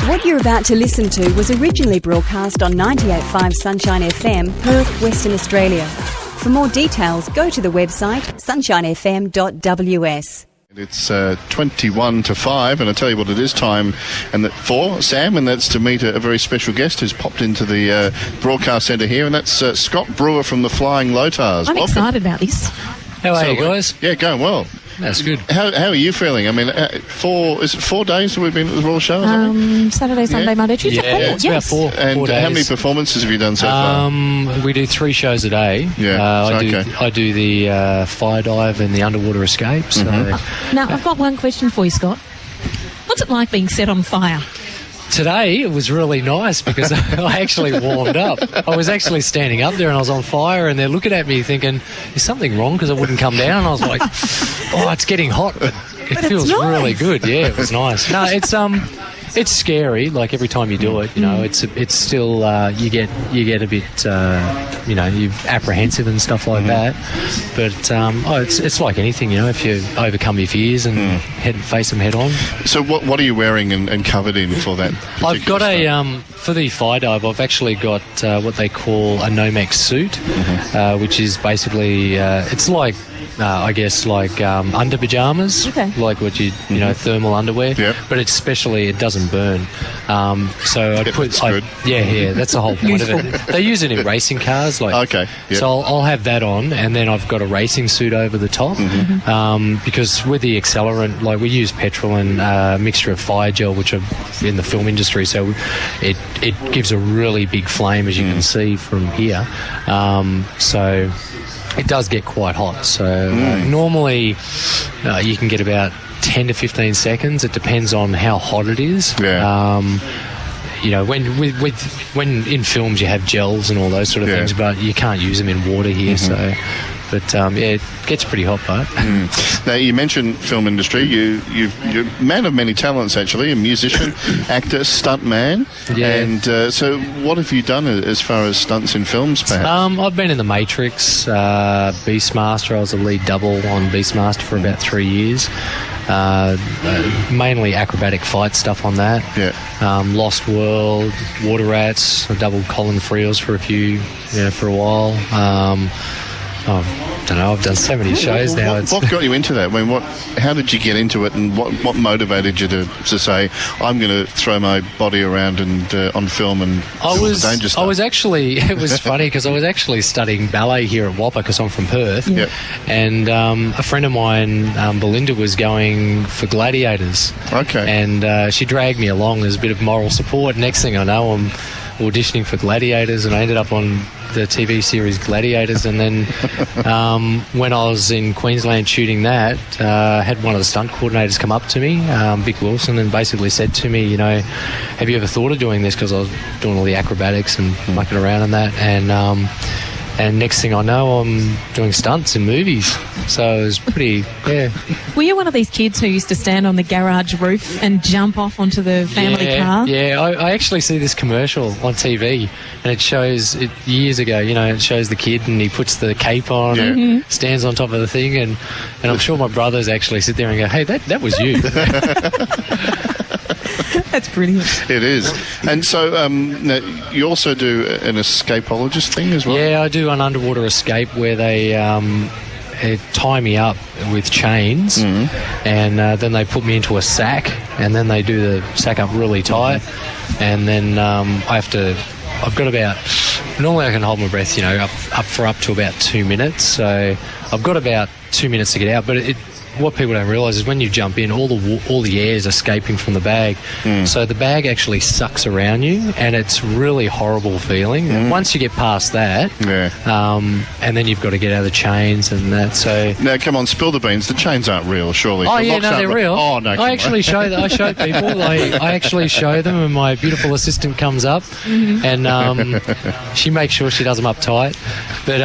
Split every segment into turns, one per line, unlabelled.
What you're about to listen to was originally broadcast on 98.5 Sunshine FM, Perth, Western Australia. For more details, go to the website sunshinefm.ws.
It's 21 to 5, and I tell you what it is time and that for Sam, and that's to meet a very special guest who's popped into the broadcast centre here, and that's Scott Brewer from the Flying Lotars.
I'm excited about this.
How are you guys?
Yeah, going well.
That's good.
How are you feeling? I mean, is it 4 days that we've been at the Royal Show?
Saturday, Sunday, Monday, Tuesday.
Yeah, it's about four
And
days.
how many performances have you done so far?
We do 3 shows a day.
Yeah,
I do the fire dive and the underwater escape. So.
Now, I've got one question for you, Scott. What's it like being set on fire?
Today it was really nice because I actually warmed up. I was actually standing up there and I was on fire, and they're looking at me thinking, is something wrong because I wouldn't come down? And I was like, oh, it's getting hot, but it feels really good. Yeah, it was nice. No, it's scary. Like every time you do it, you know, it's still you get a bit you're apprehensive and stuff like that. But it's like anything, you know, if you overcome your fears and face them head on.
So what are you wearing and covered in for that?
I've got for the fire dive, I've actually got what they call a Nomex suit, which is basically it's like. I guess like under pyjamas, like what you know, thermal underwear. Yep. But it's specially, it doesn't burn. So I put, that's the whole point of it. They use it in racing cars, like. Okay. Yep. So I'll have that on, and then I've got a racing suit over the top, because with the accelerant, like we use petrol and a mixture of fire gel, which are in the film industry, so it gives a really big flame, as you can see from here. So. It does get quite hot, so normally you can get about 10 to 15 seconds. It depends on how hot it is. Yeah. You know, when in films you have gels and all those sort of things, but you can't use them in water here, so... But, it gets pretty hot, but...
Now, you mentioned film industry. You're a man of many talents, actually. A musician, actor, stunt man. Yeah. And so what have you done as far as stunts in films, perhaps?
I've been in The Matrix, Beastmaster. I was a lead double on Beastmaster for about 3 years. Mainly acrobatic fight stuff on that. Yeah. Lost World, Water Rats. I doubled Colin Friels for a while. I don't know, I've done so many shows now.
What got you into that? I mean, how did you get into it, and what motivated you to say, I'm going to throw my body around and on film and dangerous stuff?
I was actually, it was funny because I was actually studying ballet here at Whopper because I'm from Perth. Yep. And a friend of mine, Belinda, was going for Gladiators. Okay. And she dragged me along as a bit of moral support. Next thing I know, I'm auditioning for Gladiators, and I ended up on the TV series Gladiators. And then when I was in Queensland shooting that, I had one of the stunt coordinators come up to me, Vic Wilson, and basically said to me, you know, have you ever thought of doing this? Because I was doing all the acrobatics and mucking around and that, and next thing I know, I'm doing stunts in movies. So it was pretty,
Were you one of these kids who used to stand on the garage roof and jump off onto the family car?
Yeah, I actually see this commercial on TV, and it shows, years ago, you know, it shows the kid and he puts the cape on and stands on top of the thing, and I'm sure my brothers actually sit there and go, hey, that was you.
That's brilliant.
It is. And so now you also do an escapologist thing as well?
Yeah, I do an underwater escape where they tie me up with chains, and then they put me into a sack, and then they do the sack up really tight, and then I've got about, normally I can hold my breath, you know, up to about 2 minutes, so I've got about 2 minutes to get out, but what people don't realise is when you jump in, all the air is escaping from the bag. So the bag actually sucks around you, and it's really horrible feeling. And once you get past that, and then you've got to get out of the chains and that. So
now, come on, spill the beans. The chains aren't real, surely.
Oh yeah, no, they're real.
Oh no,
I actually show people. I actually show them, and my beautiful assistant comes up, and she makes sure she does them up tight. But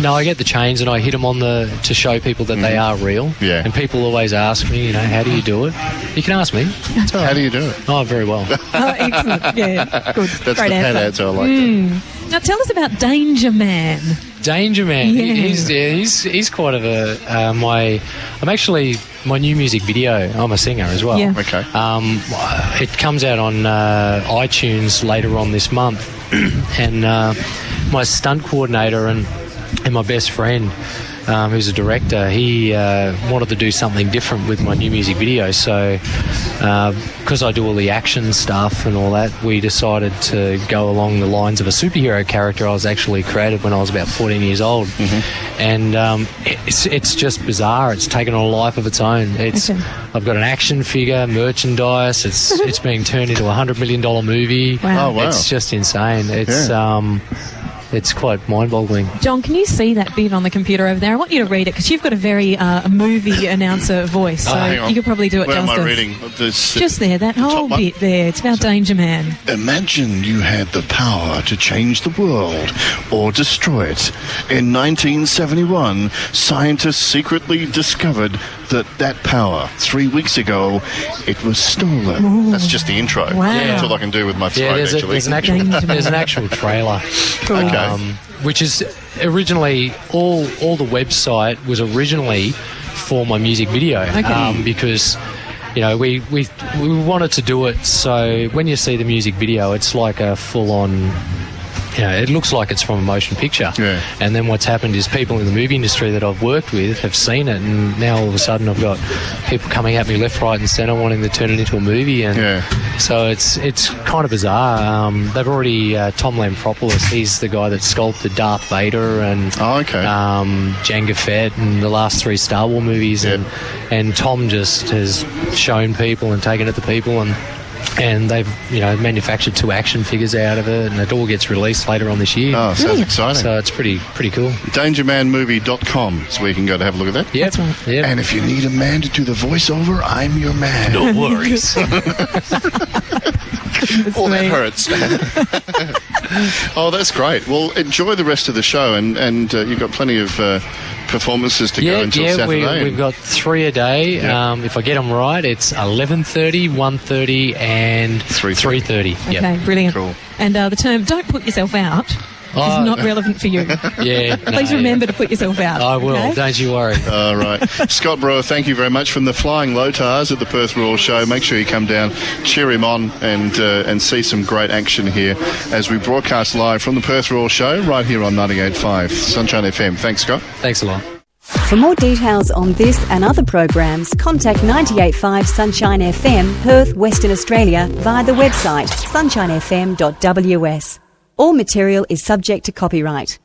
no, I get the chains and I hit them on to show people that they are real. Yeah. And people always ask me, you know, how do you do it? You can ask me. It's all right.
How do you do it?
Oh, very well.
Oh, excellent. Yeah, good.
That's great answer. I like that.
Now tell us about Danger My
my new music video. I'm a singer as well.
Yeah.
Okay.
It comes out on iTunes later on this month, and my stunt coordinator and my best friend, who's a director, he wanted to do something different with my new music video. So, because I do all the action stuff and all that, we decided to go along the lines of a superhero character I was actually created when I was about 14 years old. And it's just bizarre. It's taken on a life of its own. I've got an action figure, merchandise. It's being turned into $100 million movie.
Wow.
Oh, wow.
It's just insane. It's quite mind-boggling.
John, can you see that bit on the computer over there? I want you to read it because you've got a very movie announcer voice, so
hang on.
you could probably do it
Where
justice.
am I reading?
Just there, that whole
top
bit there. It's about Danger Man.
Imagine you had the power to change the world or destroy it. In 1971, scientists secretly discovered that power. 3 weeks ago, it was stolen.
Ooh.
That's just the intro.
Wow.
That's all I can do with my throat,
there's
actually.
there's an actual trailer.
Cool.
Okay.
Which is originally all the website was originally for my music video.
Okay.
Because we wanted to do it so when you see the music video, it's like a full-on. It looks like it's from a motion picture.
Yeah.
And then what's happened is people in the movie industry that I've worked with have seen it, and now all of a sudden I've got people coming at me left, right and centre wanting to turn it into a movie. And so it's kind of bizarre. They've already, Tom Lampropoulos, he's the guy that sculpted Darth Vader and Jango Fett and the last 3 Star Wars movies. And Tom just has shown people and taken it to people, and they've manufactured 2 action figures out of it, and it all gets released later on this year.
Oh, sounds exciting.
So it's pretty cool.
DangermanMovie.com is where you can go to have a look at that.
Yep.
That's right.
Yep.
And if you need a man to do the voiceover, I'm your man.
No worries.
Oh, that hurts. Oh, that's great. Well, enjoy the rest of the show, and you've got plenty of performances to go until Saturday.
We've got 3 a day.
Yeah.
If I get them right, it's 11:30, 1:30 and 3:30. Yep.
Okay, brilliant.
Cool.
And the term "don't put yourself out" is not relevant for you.
Yeah.
Please remember to put yourself out.
I will.
Okay?
Don't you worry.
All right. Scott Brewer, thank you very much from the Flying Lotars at the Perth Royal Show. Make sure you come down, cheer him on, and see some great action here as we broadcast live from the Perth Royal Show right here on 98.5 Sunshine FM. Thanks, Scott.
Thanks a lot.
For more details on this and other programs, contact 98.5 Sunshine FM, Perth, Western Australia, via the website sunshinefm.ws. All material is subject to copyright.